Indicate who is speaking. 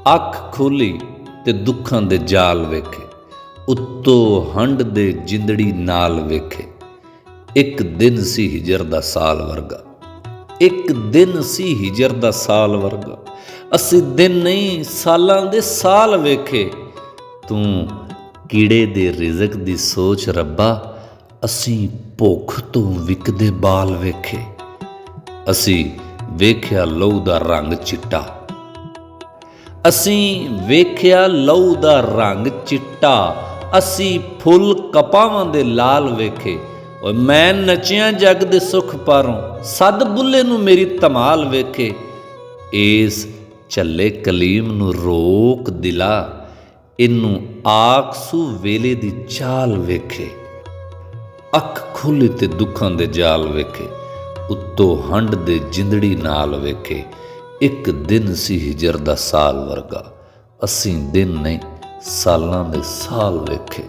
Speaker 1: ਅੱਖ ਖੋਲੀ ਤੇ ਦੁੱਖਾਂ ਦੇ ਜਾਲ ਵੇਖੇ, ਉੱਤੋਂ ਹੰਡ ਦੇ ਜਿੰਦੜੀ ਨਾਲ ਵੇਖੇ। ਇੱਕ ਦਿਨ ਸੀ ਹਿਜਰ ਦਾ ਸਾਲ ਵਰਗਾ, ਇੱਕ ਦਿਨ ਸੀ ਹਿਜਰ ਦਾ ਸਾਲ ਵਰਗਾ। ਅਸੀਂ ਦਿਨ ਨਹੀਂ ਸਾਲਾਂ ਦੇ ਸਾਲ ਵੇਖੇ। ਤੂੰ ਕੀੜੇ ਦੇ ਰਿਜ਼ਕ ਦੀ ਸੋਚ ਰੱਬਾ, ਅਸੀਂ ਭੁੱਖ ਤੋਂ ਵਿਕਦੇ ਬਾਲ ਵੇਖੇ। ਅਸੀਂ ਵੇਖਿਆ ਲਹੂ ਦਾ ਰੰਗ ਚਿੱਟਾ, ਅਸੀਂ ਵੇਖਿਆ ਲਹੂ ਦਾ ਰੰਗ ਚਿੱਟਾ। ਅਸੀਂ ਫੁੱਲ ਕਪਾਵਾਂ ਦੇ ਲਾਲ ਵੇਖੇ। ਓਏ ਮੈਂ ਨਚਿਆ ਜਗ ਦੇ ਸੁਖ ਪਾਰੋਂ, ਸੱਦ ਬੁੱਲੇ ਨੂੰ ਮੇਰੀ ਧਮਾਲ ਵੇਖੇ। ਏਸ ਝੱਲੇ ਕਲੀਮ ਨੂੰ ਰੋਕ ਦਿਲਾ, ਇਹਨੂੰ ਆਕਸੂ ਵੇਲੇ ਦੀ ਚਾਲ ਵੇਖੇ। ਅੱਖ ਖੁੱਲ੍ਹੀ ਤੇ ਦੁੱਖਾਂ ਦੇ ਜਾਲ ਵੇਖੇ, ਉੱਤੋਂ ਹੰਡ ਦੇ ਜਿੰਦੜੀ ਨਾਲ ਵੇਖੇ। ਇੱਕ ਦਿਨ ਸੀ ਹਿਜਰ ਦਾ ਸਾਲ ਵਰਗਾ, ਅਸੀਂ ਦਿਨ ਨਹੀਂ ਸਾਲਾਂ ਦੇ ਸਾਲ ਵੇਖੇ।